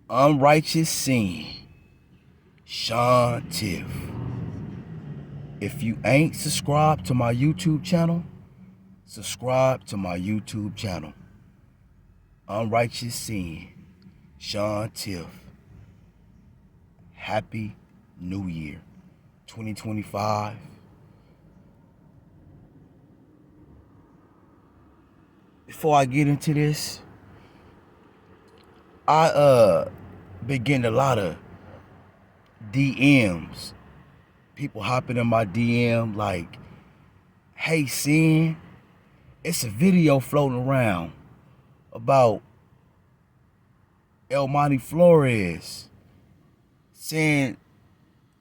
Unrighteous Sin, Sean Tiff. If you ain't subscribed to my YouTube channel, subscribe to my YouTube channel. Unrighteous Sin, Sean Tiff. Happy New Year, 2025. Before I get into this, I been getting a lot of DMs. People hopping in my DM like, hey Sin, it's a video floating around about Monte Flores saying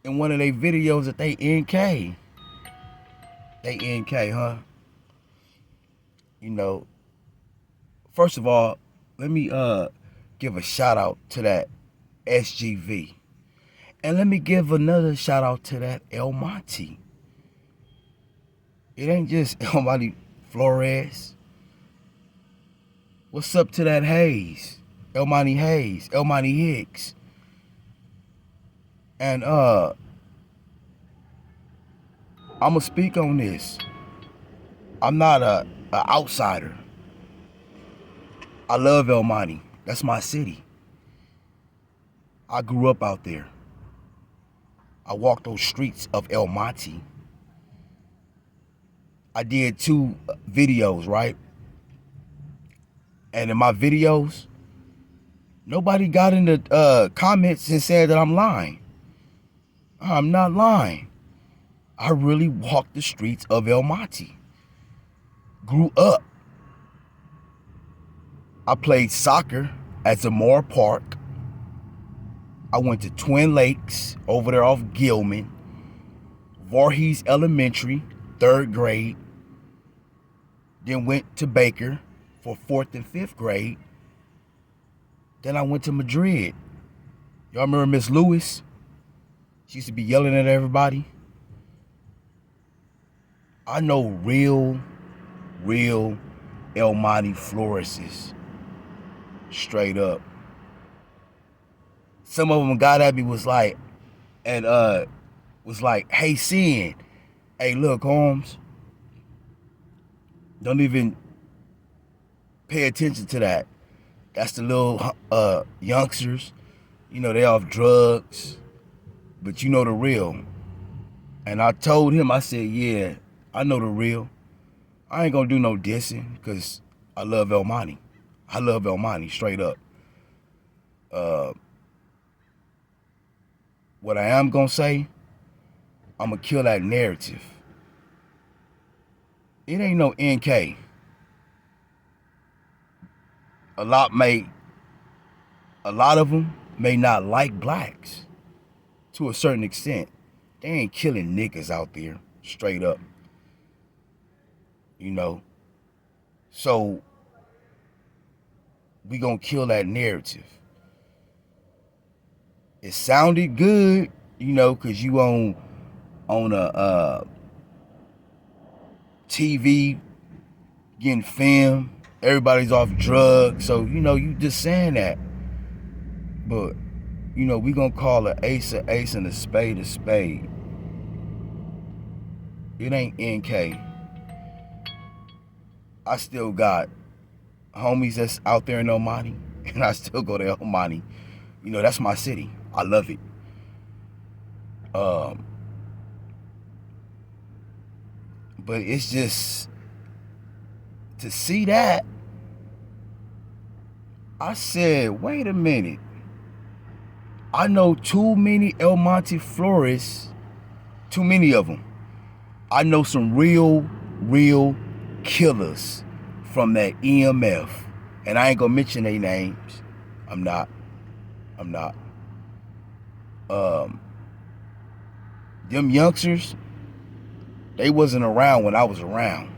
in one of their videos that they NK. They NK, huh? You know, first of all, let me give a shout out to that SGV. And let me give another shout out to that El Monte. It ain't just El Monte Flores. What's up to that Hayes? El Monte Hayes, El Monte Hicks. And I'ma speak on this. I'm not a outsider. I love El Monte. That's my city. I grew up out there. I walked those streets of El Monte. I did 2 videos, right? And in my videos, nobody got in the comments and said that I'm lying. I'm not lying. I really walked the streets of El Monte. Grew up. I played soccer at Zamora Park. I went to Twin Lakes over there off Gilman. Voorhees Elementary, 3rd grade. Then went to Baker for 4th and 5th grade. Then I went to Madrid. Y'all remember Miss Lewis? She used to be yelling at everybody. I know real El Monte Flores. Straight up. Some of them got at me was like, hey Sin, hey look Holmes, don't even pay attention to that. That's the little youngsters, you know, they off drugs, but you know the real. And I told him, I said, yeah, I know the real. I ain't gonna do no dissing, because I love El Monte. I love El Monte, straight up. What I am gonna say, I'm gonna kill that narrative. It ain't no NK. A lot of them may not like blacks to a certain extent. They ain't killing niggas out there, straight up. You know? So, we gonna kill that narrative. It sounded good, you know, cause you on a TV getting filmed. Everybody's off drugs, so you know you just saying that. But you know we gonna call an ace and a spade a spade. It ain't NK. I still got homies that's out there in El Monte, and I still go to El Monte. You know that's my city. I love it. But it's just to see that. I said, wait a minute. I know too many El Monte Flores, too many of them. I know some real killers from that EMF. And I ain't gonna mention their names. I'm not. Them youngsters, they wasn't around when I was around.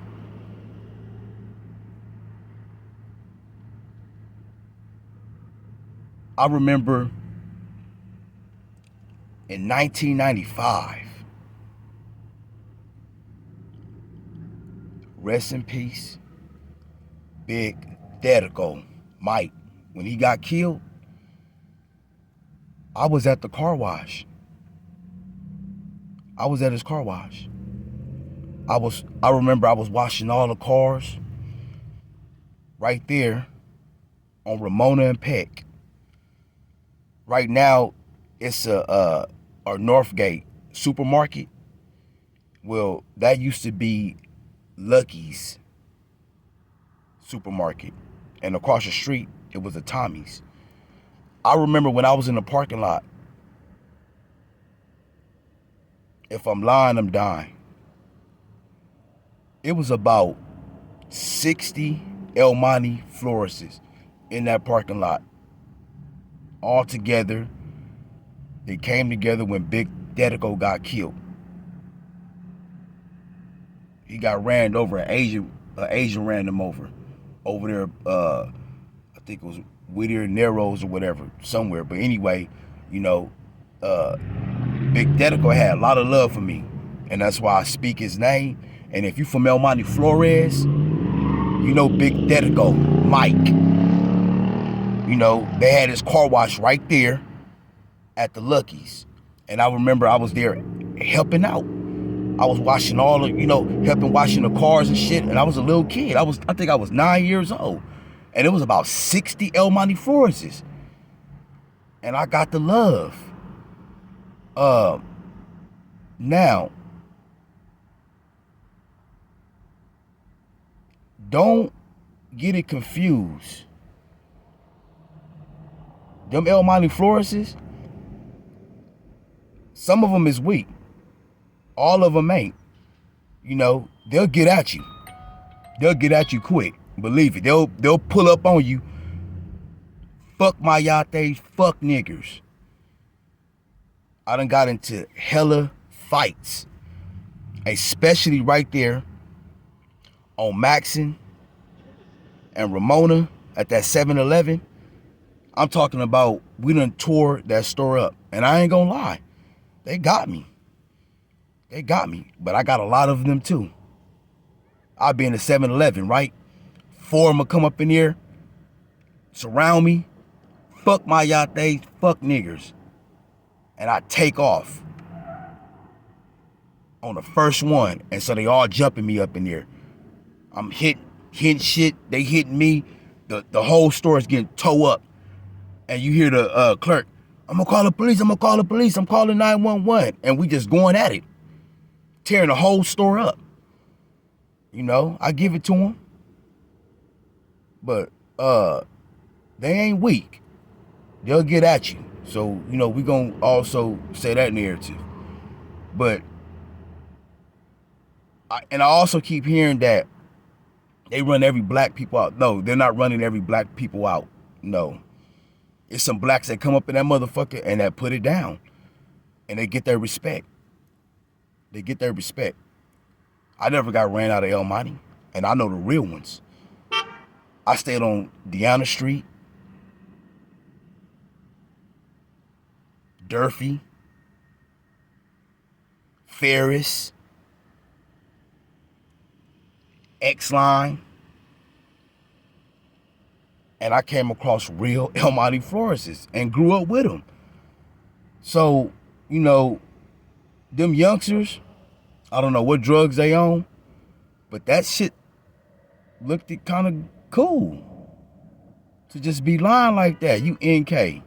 I remember in 1995, rest in peace, Big Therico Mike, when he got killed, I was at the car wash. I was at his car wash. I remember I was washing all the cars right there on Ramona and Peck. Right now, it's a Northgate supermarket. Well, that used to be Lucky's supermarket, and across the street it was a Tommy's. I remember when I was in the parking lot. If I'm lying, I'm dying. It was about 60 El Monte Flores in that parking lot. All together. They came together when Big Dedico got killed. He got ran over. An Asian ran him over there. I think it was Whittier Narrows or whatever, somewhere. But anyway, you know, Big Dedico had a lot of love for me, and that's why I speak his name. And if you from El Monte Flores, you know Big Dedico, Mike. You know, they had his car wash right there at the Lucky's. And I remember I was there helping out. I was washing helping washing the cars and shit. And I was a little kid. I think I was 9 years old. And it was about 60 El Monte Flores. And I got the love. Now, don't get it confused. Them El Monte Flores, some of them is weak. All of them ain't. You know, they'll get at you. They'll get at you quick. Believe it. They'll pull up on you. Fuck my yates, fuck niggers. I done got into hella fights. Especially right there on Maxon and Ramona at that 7-Eleven. I'm talking about, we done tore that store up. And I ain't gonna lie. They got me. But I got a lot of them too. I'll be in the 7-Eleven, right? 4 of them will come up in here, surround me, fuck my yates, fuck niggers. And I take off on the first one. And so they all jumping me up in there. I'm hitting shit, they hitting me. The whole store is getting towed up. And you hear the clerk, I'm gonna call the police, I'm calling 911. And we just going at it, tearing the whole store up. You know, I give it to them. But they ain't weak. They'll get at you. So, you know, we gonna also say that narrative. But I also keep hearing that they run every black people out. No, they're not running every black people out. No. It's some blacks that come up in that motherfucker and that put it down. And they get their respect. I never got ran out of El Monte. And I know the real ones. I stayed on Deanna Street, Durfee, Ferris, X-Line. And I came across real El Monte Flores and grew up with them. So, you know, them youngsters, I don't know what drugs they on, but that shit looked kind of cool to just be lying like that. You NK.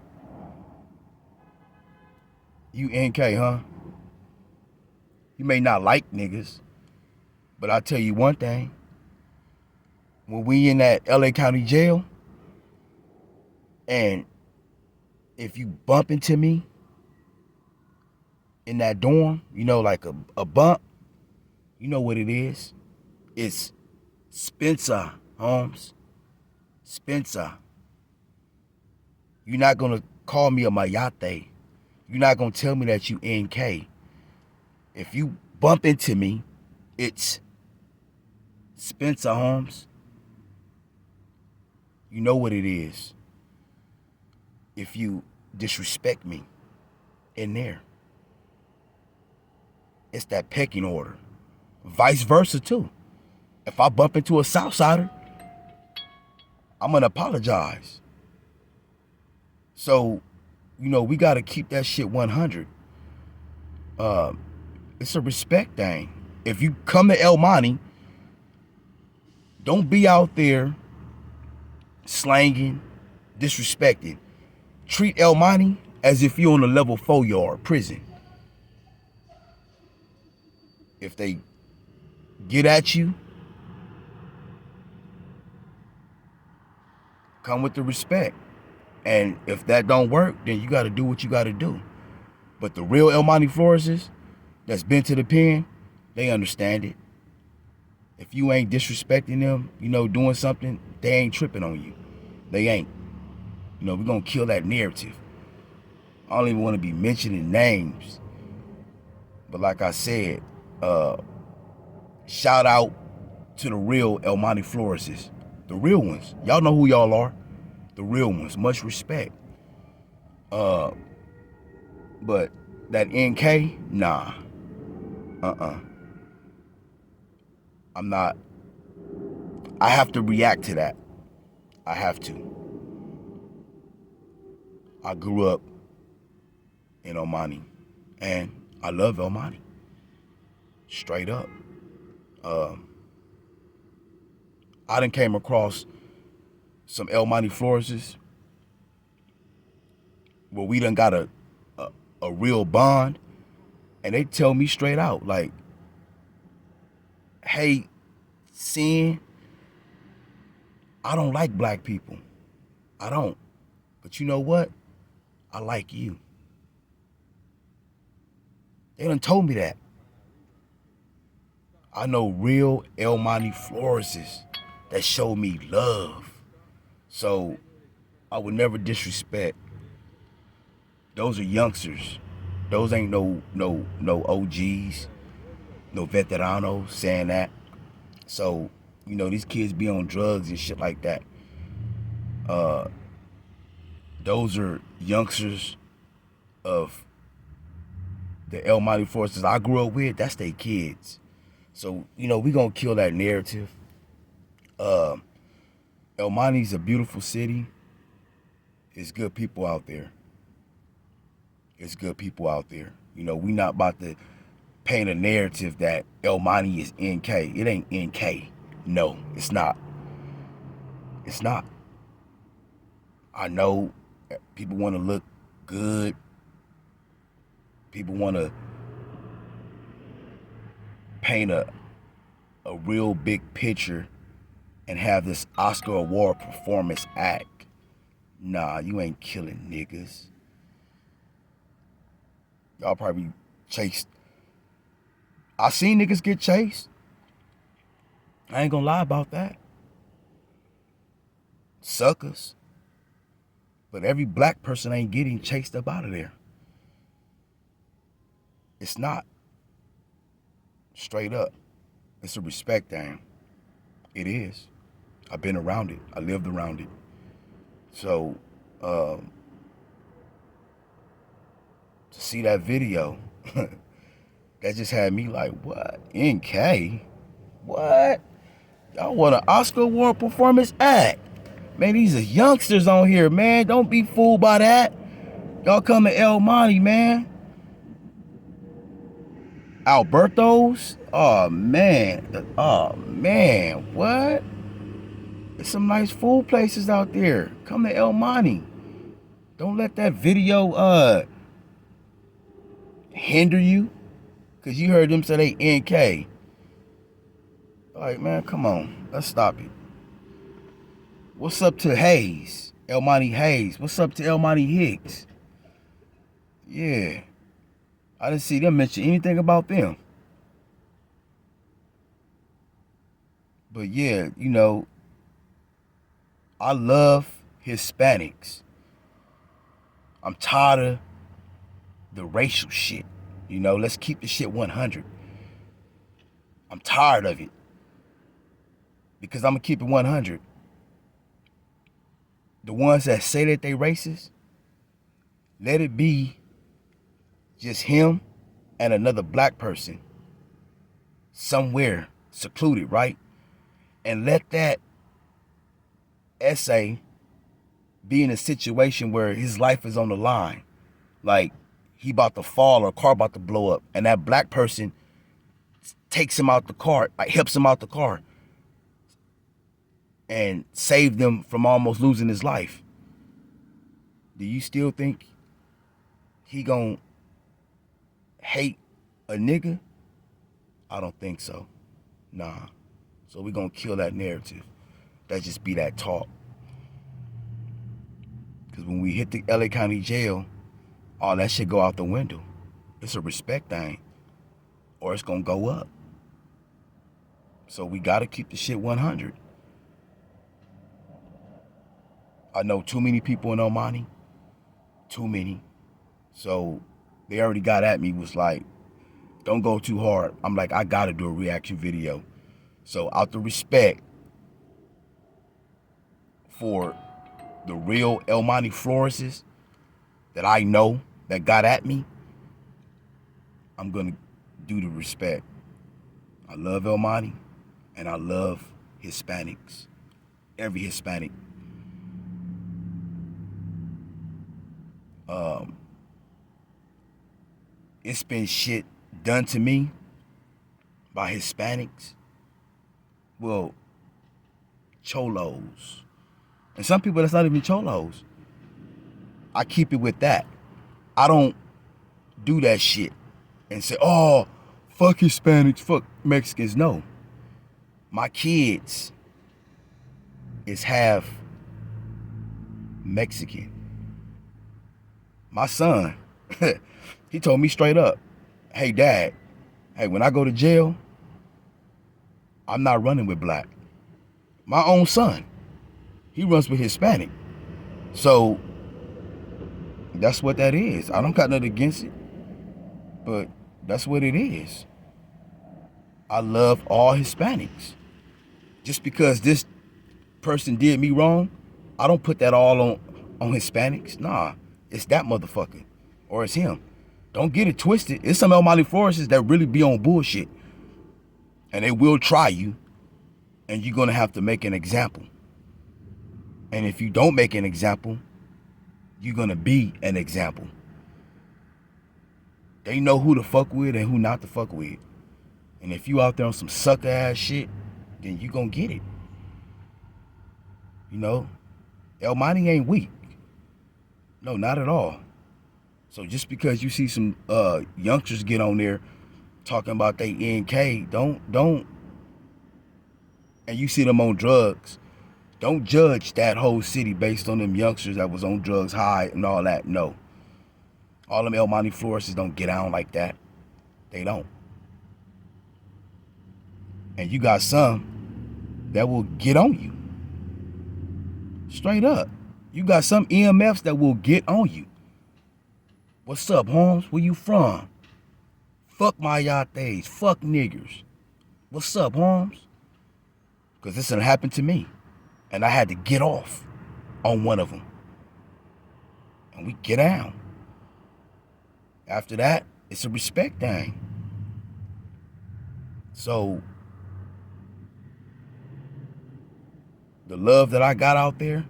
You NK, huh? You may not like niggas, but I'll tell you one thing. When we in that LA County jail, and if you bump into me in that dorm, you know, like a bump, you know what it is. It's Spencer, Holmes. Spencer. You're not going to call me a Mayate. You're not going to tell me that you NK. If you bump into me, it's Spencer, Holmes. You know what it is. If you disrespect me in there, it's that pecking order. Vice versa too. If I bump into a Southsider, I'm gonna apologize. So we got to keep that shit 100. It's a respect thing. If you come to El Monte, don't be out there slanging, disrespecting. Treat El Monte as if you're on a level 4 yard prison. If they get at you, come with the respect. And if that don't work, then you got to do what you got to do. But the real El Monte Flores that's been to the pen, they understand it. If you ain't disrespecting them, doing something, they ain't tripping on you. They ain't. We're going to kill that narrative. I don't even want to be mentioning names. But like I said, shout out to the real El Monte Flores. The real ones. Y'all know who y'all are. The real ones. Much respect. But that NK, nah. I'm not. I have to react to that. I have to. I grew up in El Monte, and I love El Monte. Straight up. I done came across some El Monte Flores where we done got a real bond, and they tell me straight out, like, hey, Sin, I don't like black people. I don't. But you know what? I like you. They done told me that. I know real El Monte Flores that show me love. So I would never disrespect. Those are youngsters. Those ain't no OGs, no veteranos saying that. So, these kids be on drugs and shit like that. Those are youngsters of the El Monte Flores I grew up with. That's their kids. So, we gonna kill that narrative. El Monte's a beautiful city. It's good people out there. It's good people out there. We not about to paint a narrative that El Monte is NK. It ain't NK. No, it's not. It's not. I know people want to look good. People want to paint a real big picture and have this Oscar Award performance act. Nah, you ain't killing niggas. Y'all probably chased. I seen niggas get chased. I ain't gonna lie about that. Suckers. But every black person ain't getting chased up out of there. It's not. Straight up. It's a respect thing. It is. I've been around it. I lived around it. So, to see that video, that just had me like, what? NK? What? Y'all want an Oscar Award performance act? Man, these are youngsters on here, man. Don't be fooled by that. Y'all come to El Monte, man. Alberto's? Oh, man. Oh, man. What? There's some nice food places out there. Come to El Monte. Don't let that video hinder you. Because you heard them say they NK. Like, man, come on. Let's stop it. What's up to Hayes? El Monte Hayes. What's up to El Monte Hicks? Yeah. I didn't see them mention anything about them. But yeah, I love Hispanics. I'm tired of the racial shit. Let's keep the shit 100. I'm tired of it. Because I'm going to keep it 100. The ones that say that they racist, let it be just him and another black person somewhere secluded, right? And let that essay be in a situation where his life is on the line. Like, he about to fall or a car about to blow up, and that black person takes him out the car, like helps him out the car, and saved them from almost losing his life. Do you still think he gonna hate a nigga? I don't think so. Nah. So we gonna kill that narrative. That just be that talk. Because when we hit the LA County Jail, all that shit go out the window. It's a respect thing, or it's gonna go up. So we gotta keep the shit 100. I know too many people in El Monte. Too many. So they already got at me, was like, don't go too hard. I'm like, I gotta do a reaction video. So out the respect for the real El Monte Flores that I know that got at me, I'm gonna do the respect. I love El Monte and I love Hispanics. Every Hispanic. It's been shit done to me by Hispanics. Well, cholos. And some people that's not even cholos. I keep it with that. I don't do that shit and say, oh, fuck Hispanics, fuck Mexicans. No. My kids is half Mexican. My son, he told me straight up, hey, Dad, hey, when I go to jail, I'm not running with black. My own son, he runs with Hispanic. So that's what that is. I don't got nothing against it, but that's what it is. I love all Hispanics. Just because this person did me wrong, I don't put that all on Hispanics. Nah, it's that motherfucker, or it's him. Don't get it twisted. It's some El Monte Flores that really be on bullshit, and they will try you, and you're gonna have to make an example. And if you don't make an example, you're gonna be an example. They know who to fuck with and who not to fuck with. And if you out there on some sucker ass shit, then you gonna get it. You know, El Monte ain't weak. No, not at all. So just because you see some youngsters get on there talking about they NK, don't, and you see them on drugs, don't judge that whole city based on them youngsters that was on drugs, high, and all that. No. All them El Monte Flores don't get down like that. They don't. And you got some that will get on you. Straight up. You got some EMFs that will get on you. What's up, Holmes? Where you from? Fuck Mayates. Fuck niggers. What's up, Holmes? Because this done happened to me. And I had to get off on one of them. And we get down. After that, it's a respect thing. So, the love that I got out there,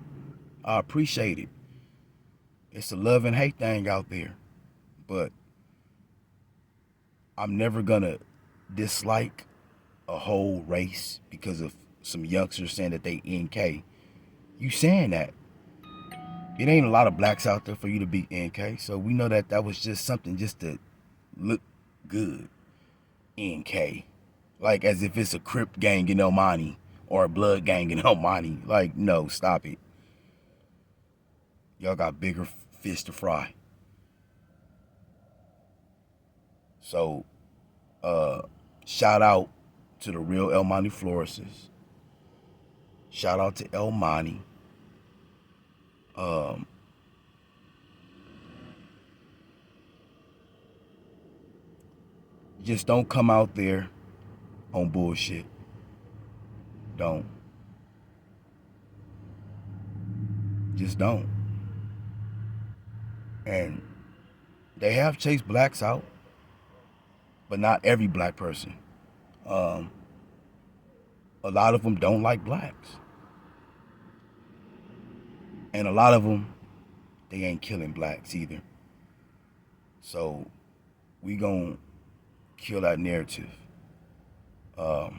I appreciate it. It's a love and hate thing out there. But I'm never gonna dislike a whole race because of some youngsters saying that they NK. You saying that. It ain't a lot of blacks out there for you to be NK. So we know that that was just something just to look good. NK. Like as if it's a Crip gang in El Monte or a blood gang in El Monte. Like, no, stop it. Y'all got bigger fish to fry. So, shout out to the real El Monte Flores. Shout out to El Monte. Just don't come out there on bullshit. Don't. Just don't. And they have chased blacks out, but not every black person. A lot of them don't like blacks. And a lot of them, they ain't killing blacks either. So we gonna kill that narrative. I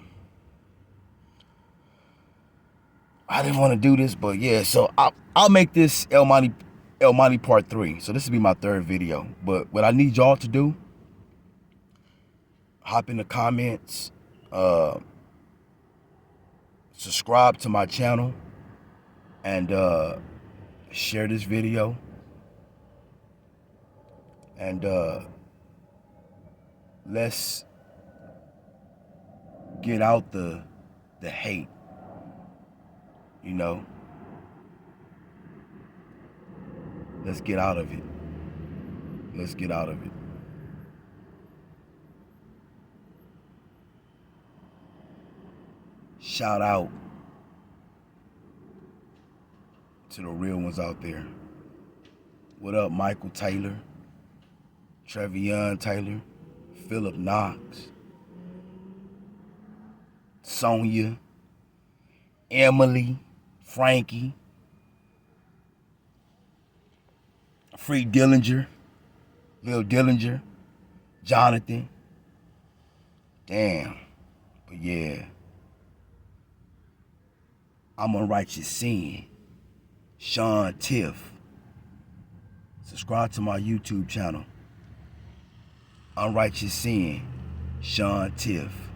didn't want to do this, but yeah. So I'll make this El Monte Part 3. So this will be my third video. But what I need y'all to do, hop in the comments, subscribe to my channel, and share this video. And let's get out the hate, you know. Let's get out of it. Let's get out of it. Shout out to the real ones out there. What up, Michael Taylor, Trevion Taylor, Philip Knox, Sonia, Emily, Frankie, Free Dillinger, Lil Dillinger, Jonathan. Damn. But yeah. I'm Unrighteous Sin. Sean Tiff. Subscribe to my YouTube channel. Unrighteous Sin. Sean Tiff.